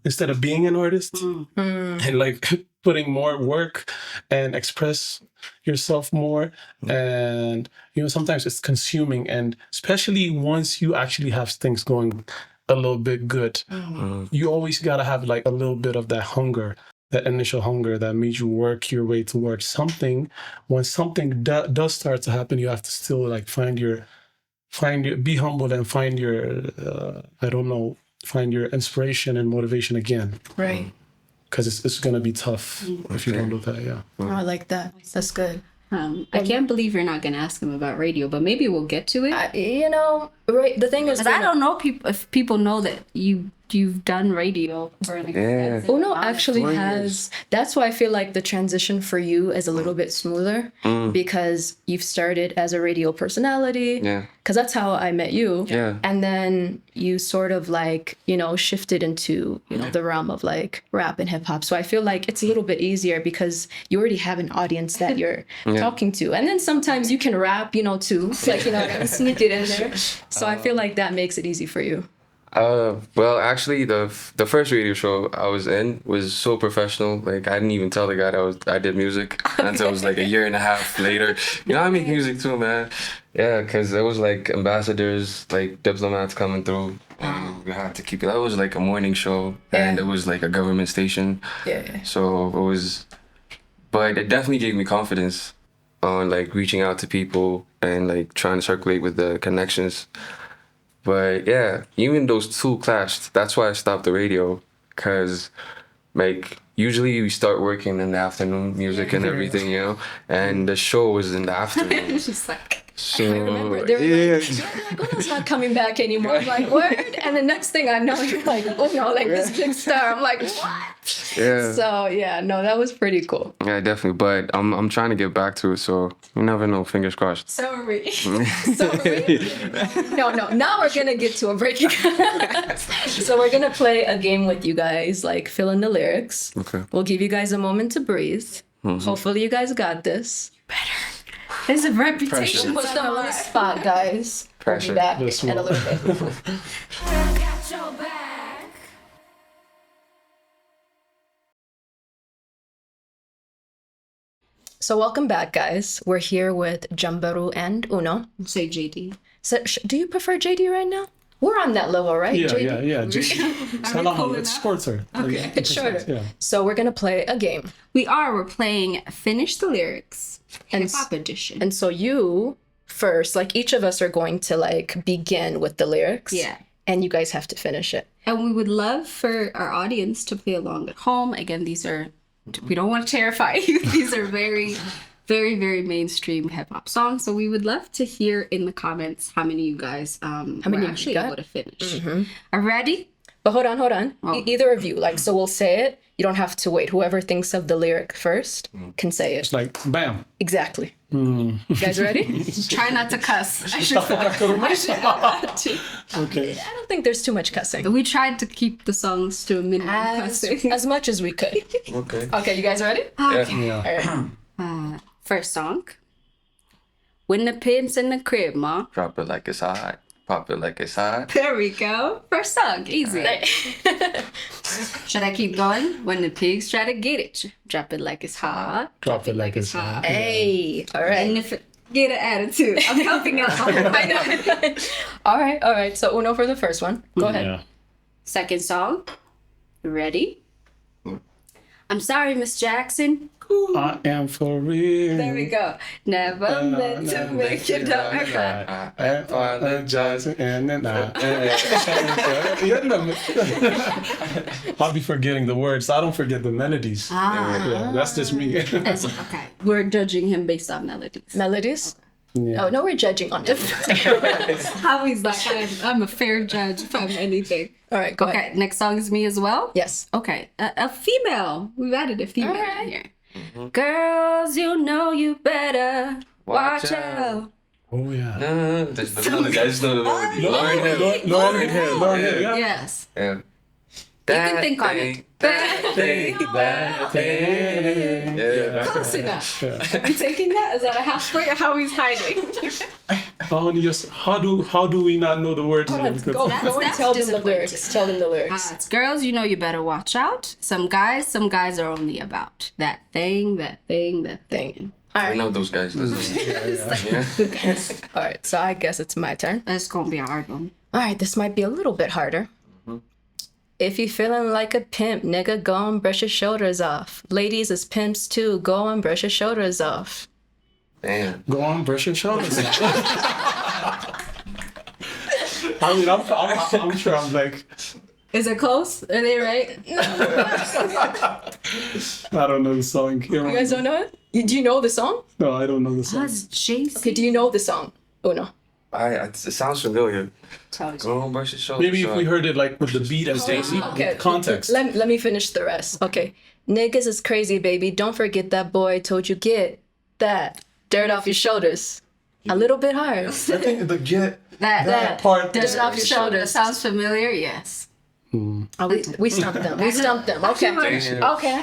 Speaker 4: instead of being an artist, and like putting more work and express yourself more. And sometimes it's consuming, and especially once you actually have things going a little bit good, you always gotta have like a little bit of that hunger, that initial hunger that made you work your way towards something. When something does start to happen, you have to still like be humble and find your find your inspiration and motivation again.
Speaker 2: Right.
Speaker 4: Because it's gonna be tough if you don't do that. Yeah.
Speaker 2: Oh, I like that. That's good.
Speaker 3: I can't believe you're not going to ask him about radio, but maybe we'll get to it.
Speaker 2: Right. The thing is,
Speaker 3: Because I don't know if people know that you've done radio for an extensive
Speaker 2: Uno
Speaker 3: amount of
Speaker 2: actually
Speaker 3: time.
Speaker 2: has. That's why I feel like the transition for you is a little bit smoother because you've started as a radio personality.
Speaker 1: Yeah.
Speaker 2: Because that's how I met you.
Speaker 1: Yeah.
Speaker 2: And then you sort of like, shifted into, the realm of like rap and hip hop. So I feel like it's a little bit easier because you already have an audience that you're talking to. And then sometimes you can rap, too. Like, sneak it in there. So I feel like that makes it easy for you.
Speaker 1: Well, actually, the first radio show I was in was so professional. Like, I didn't even tell the guy that I did music until it was like a year and a half later. I make music too, man. Yeah, because there was like ambassadors, like diplomats coming through, and we had to keep it. That was like a morning show, and it was like a government station.
Speaker 2: Yeah.
Speaker 1: So it was, but it definitely gave me confidence on like reaching out to people and like trying to circulate with the connections. But yeah, even those two clashed. That's why I stopped the radio, because like usually we start working in the afternoon, music and everything, and the show was in the afternoon.
Speaker 3: She's like,
Speaker 1: So
Speaker 2: I remember they were like, Uno's not coming back anymore. I'm like, word? And the next thing I know, you're like, Uno, like this big star. I'm like, what?
Speaker 1: Yeah.
Speaker 2: So yeah, no, that was pretty cool.
Speaker 1: Yeah, definitely. But I'm trying to get back to it, so you never know. Fingers crossed.
Speaker 2: So are we. No. Now we're gonna get to a breaking. So we're gonna play a game with you guys, like fill in the lyrics.
Speaker 1: Okay.
Speaker 2: We'll give you guys a moment to breathe. Hopefully you guys got this.
Speaker 3: there's a reputation.
Speaker 2: Put them on the spot, guys.
Speaker 1: Pressure.
Speaker 2: We'll be back
Speaker 4: This
Speaker 2: in a
Speaker 4: one.
Speaker 2: little bit.
Speaker 5: Got your back.
Speaker 2: So welcome back, guys. We're here with Jemberu and Uno.
Speaker 3: Say JD.
Speaker 2: So do you prefer JD right now? We're on that level, right?
Speaker 4: Yeah,
Speaker 2: JD?
Speaker 4: yeah. Salam, it's shorter.
Speaker 3: Okay.
Speaker 2: It's shorter.
Speaker 4: Yeah.
Speaker 2: So we're gonna play a game.
Speaker 3: We're playing Finish the Lyrics, hip-hop edition.
Speaker 2: And so you first, like each of us are going to like begin with the lyrics.
Speaker 3: Yeah.
Speaker 2: And you guys have to finish it.
Speaker 3: And we would love for our audience to play along at home. Again, we don't want to terrify you. These are very, very, very mainstream hip hop songs. So we would love to hear in the comments how many you guys
Speaker 2: many
Speaker 3: were
Speaker 2: you
Speaker 3: actually
Speaker 2: got?
Speaker 3: able to finish. Are ready?
Speaker 2: But hold on. Either of you, like, so we'll say it. You don't have to wait. Whoever thinks of the lyric first can say it.
Speaker 4: It's like, bam.
Speaker 2: Exactly. You guys ready?
Speaker 3: Try not to cuss. I should
Speaker 4: Okay.
Speaker 2: I don't think there's too much cussing.
Speaker 3: We tried to keep the songs to a minimum cussing.
Speaker 2: As much as we could.
Speaker 1: Okay.
Speaker 2: Okay, you guys ready?
Speaker 4: Yeah.
Speaker 2: All right.
Speaker 3: First song. When the pimp's in the crib, ma.
Speaker 1: Drop it like it's hot. Pop it like it's hot.
Speaker 3: There we go. First song. Easy. Should I keep going? When the pigs try to get it, drop it like it's hot.
Speaker 4: Drop it like it's hot.
Speaker 2: Hey. All right.
Speaker 3: And if it get an attitude, I'm helping out.
Speaker 2: I know. All right. So Uno for the first one. Go ahead.
Speaker 4: Yeah.
Speaker 3: Second song. Ready? I'm sorry, Miss Jackson.
Speaker 4: I am for real.
Speaker 3: There we go. Never meant to make you die.
Speaker 4: I apologize and then I'll be forgetting the words. I don't forget the melodies. Yeah, that's just me.
Speaker 3: Okay. We're judging him based on melodies.
Speaker 2: Melodies?
Speaker 4: Yeah.
Speaker 2: Oh, no, we're judging on it.
Speaker 3: Howie's like, I'm a fair judge if I'm anything.
Speaker 2: All right, go ahead.
Speaker 3: Okay, next song is me as well.
Speaker 2: Yes.
Speaker 3: Okay, a female. We've added a female
Speaker 2: Alright.
Speaker 3: in here. Girls, you know you better watch out.
Speaker 4: Oh yeah.
Speaker 1: There's the melody. I just know the melody. Lauren Hill.
Speaker 4: Lauren Hill, yeah.
Speaker 3: Yes.
Speaker 1: Yeah.
Speaker 3: You can think on it.
Speaker 1: That thing. Yeah.
Speaker 3: Close enough. I'm taking that. Is that a half point or how he's hiding?
Speaker 4: Yes. How do we not know the words?
Speaker 2: Go and tell them the
Speaker 3: disappointing.
Speaker 2: lyrics. Tell them the lyrics.
Speaker 3: It's girls, you know you better watch out. Some guys are only about that thing.
Speaker 1: I know those guys. Yeah.
Speaker 2: All right, so I guess it's my turn.
Speaker 3: That's gonna be a hard one.
Speaker 2: All right, this might be a little bit harder. If you feeling like a pimp, nigga, go and brush your shoulders off. Ladies is pimps too, go and brush your shoulders off.
Speaker 1: Damn.
Speaker 4: Go on, brush your shoulders. I mean, I'm sure I'm like,
Speaker 3: Is it close? Are they right?
Speaker 4: I don't know the song.
Speaker 2: You guys don't know it? Do you know the song?
Speaker 4: No, I don't know the song.
Speaker 3: That's Jason.
Speaker 2: Okay, do you know the song? Oh no.
Speaker 1: It sounds familiar. Go on, brush your shoulders.
Speaker 4: Maybe if we heard it like with the beat and
Speaker 2: Okay.
Speaker 4: context.
Speaker 2: Let me finish the rest. Okay. Niggas is crazy, baby. Don't forget that boy told you get that dirt off your shoulders. A little bit hard.
Speaker 4: I think the get
Speaker 3: That
Speaker 4: part.
Speaker 3: dirt off your shoulders. Sounds familiar? Yes.
Speaker 2: Oh, we stumped them. We stumped them. Okay. Okay.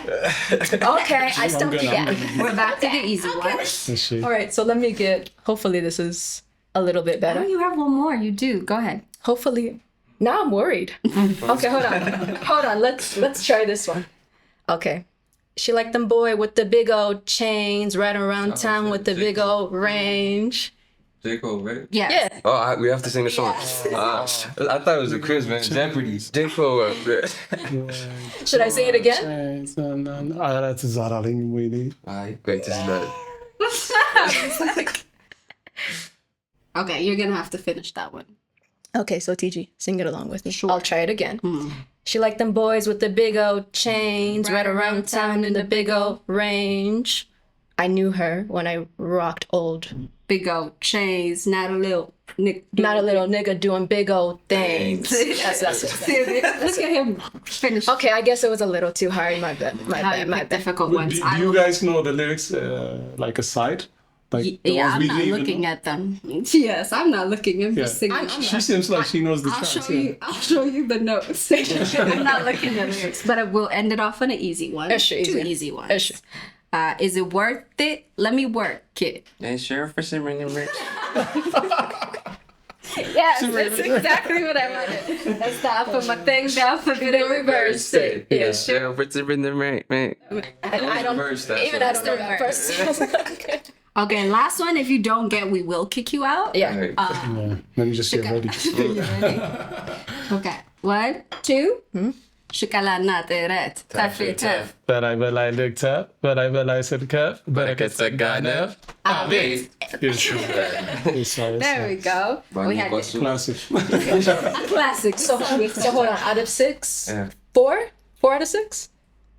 Speaker 2: Okay. I stumped you guys.
Speaker 3: We're back to the easy one.
Speaker 4: Let's see.
Speaker 2: All right. So let me get. Hopefully this is a little bit
Speaker 3: Oh,
Speaker 2: better.
Speaker 3: you have one more. You do. Go ahead.
Speaker 2: Hopefully. Now I'm worried. Okay. Hold on. Let's try this one. Okay. She like them boy with the big old chains, right around town with the big old range.
Speaker 1: J. Cole, right?
Speaker 3: Yes.
Speaker 2: Yeah.
Speaker 1: Oh, we have to sing the song. I thought it was a quiz, man. Jeopardy. J. Cole.
Speaker 2: Should I say it again?
Speaker 4: That's Zaraling Willie.
Speaker 1: Alright, great to see that.
Speaker 3: Okay, you're gonna have to finish that one.
Speaker 2: Okay, so TG, sing it along with me. Sure. I'll try it again. She like them boys with the big old chains, right around town in the big old range. I knew her when I rocked old.
Speaker 3: Big old chains, not a little
Speaker 2: nigga doing big old things. That's it.
Speaker 3: Look at him finish.
Speaker 2: Okay, I guess it was a little too hard. My bad.
Speaker 3: Difficult
Speaker 4: Do
Speaker 3: ones.
Speaker 4: you guys know the lyrics like aside? Like the
Speaker 3: Yeah,
Speaker 4: ones
Speaker 3: I'm
Speaker 4: we
Speaker 3: not
Speaker 4: leave
Speaker 3: looking
Speaker 4: in?
Speaker 3: at them. Yes, I'm not looking. I'm just
Speaker 4: Yeah.
Speaker 3: singing.
Speaker 4: She seems like she knows the
Speaker 3: I'll
Speaker 4: tracks.
Speaker 3: show you. I'll show you the notes. I'm not looking at lyrics, but I will end it off on an easy one.
Speaker 2: Sure,
Speaker 3: Two
Speaker 2: easy.
Speaker 3: easy ones.
Speaker 2: Sure.
Speaker 3: Is it worth it? Let me work it.
Speaker 1: Hey, Sheriff for Simmering and Rich.
Speaker 3: Yes, that's exactly what I wanted. That's the up of my thing down for me to reverse it. Yeah, sure.
Speaker 1: Yeah, what's the rhythm, right?
Speaker 2: And I don't
Speaker 1: Reverse that,
Speaker 2: even
Speaker 1: so-
Speaker 2: ask the reverse.
Speaker 3: Okay, last one. If you don't get, we will kick you out.
Speaker 2: Yeah.
Speaker 1: Right.
Speaker 4: Yeah, let me just get ready.
Speaker 3: You ready? Okay. 1, 2. Şokolana teret. Taffy tef.
Speaker 4: Beray belay look tap, beray belay sirkef, bereket seganef.
Speaker 3: Awaze. There we go. We had
Speaker 4: Classic.
Speaker 3: classic.
Speaker 2: So hold on. Out of 6,
Speaker 1: Yeah.
Speaker 2: 4? 4 out of 6?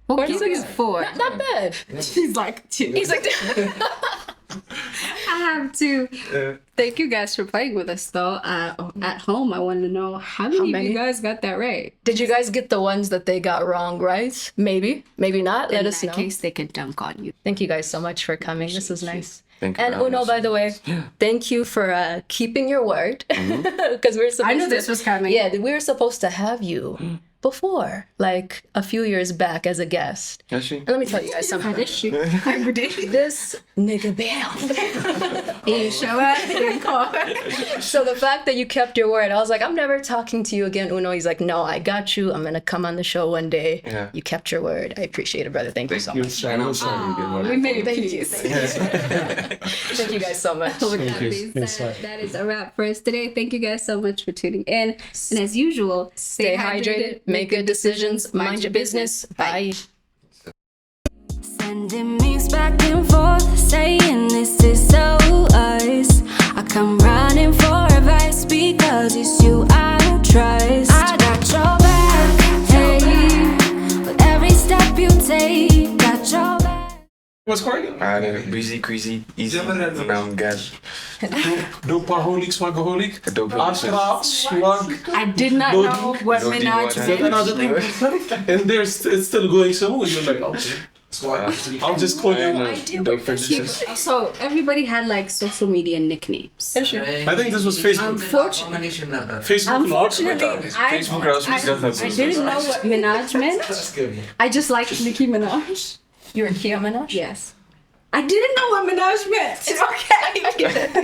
Speaker 3: We'll give you 4.
Speaker 2: Not bad.
Speaker 3: He's like 2.
Speaker 2: He's like,
Speaker 3: I have to thank you guys for playing with us though. At home, I want to know how many of
Speaker 2: many?
Speaker 3: you guys got that right.
Speaker 2: did you guys get the ones that they got wrong, right? Maybe. Maybe not. Let
Speaker 3: In
Speaker 2: us
Speaker 3: that
Speaker 2: know.
Speaker 3: case, they could dunk on you.
Speaker 2: Thank you guys so much for coming. This was nice.
Speaker 1: Thank you
Speaker 2: And
Speaker 1: for having
Speaker 2: Uno,
Speaker 1: us.
Speaker 2: by the way, thank you for keeping your word. Because we were supposed
Speaker 3: I knew
Speaker 2: to,
Speaker 3: this was coming.
Speaker 2: Yeah, we were supposed to have you before, like a few years back as a guest.
Speaker 1: Is she?
Speaker 2: And let me tell you guys something. This nigga bail.
Speaker 3: You show up in court.
Speaker 2: So the fact that you kept your word, I was like, I'm never talking to you again, Uno. He's like, no, I got you. I'm gonna come on the show one day.
Speaker 1: Yeah.
Speaker 2: You kept your word. I appreciate it, brother. Thank you so much.
Speaker 1: And I'm sorry you did
Speaker 3: We made
Speaker 2: Thank
Speaker 3: peace.
Speaker 2: you. Thank you guys so much.
Speaker 3: With that being said, that is a wrap for us today. Thank you guys so much for tuning in. And as usual,
Speaker 2: Stay hydrated, make good decisions, mind your business. Bye.
Speaker 5: Sending memes back and forth, saying this is so us. I come running for advice because it's you I trust. I got your back, hey, with every step you take, got your back.
Speaker 4: What's going on?
Speaker 1: Busy, crazy, easy. Brown gas.
Speaker 4: Dopeaholic, swagaholic.
Speaker 1: Dope.
Speaker 4: Ashra, swag.
Speaker 3: I did not know what
Speaker 1: Don't do
Speaker 3: Minaj
Speaker 1: what
Speaker 3: meant.
Speaker 4: Another thing. And there's it's still going somewhere. You're like, okay. I'll just call you.
Speaker 1: Dope for
Speaker 3: So everybody had like social media nicknames.
Speaker 4: I think this was Facebook.
Speaker 3: Unfortunately,
Speaker 4: Facebook
Speaker 3: unfortunately,
Speaker 1: Facebook
Speaker 3: I didn't know what Minaj meant. I just liked Nicki Minaj.
Speaker 2: You're a Kia Minaj?
Speaker 3: Yes. I didn't know what Minaj meant. It's okay. I get it.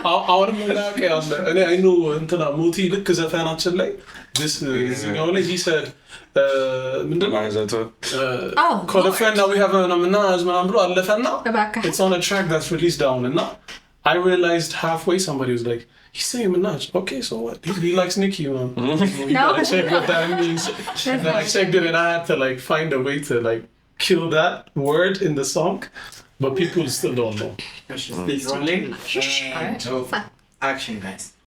Speaker 4: I want to know that. And I know until I'm multi look because I found out today. This is only he said.
Speaker 3: Oh,
Speaker 4: Call a friend now we have a Minaj, man, bro.
Speaker 3: Rebecca.
Speaker 4: It's on a track that's released down, and now I realized halfway somebody was like, he's saying Minaj. Okay, so what? He likes Nicki, man. You gotta check what that means. And then I checked it, and I had to like find a way to like kill that word in the song, but people still don't know.
Speaker 6: Speak only. Action, guys.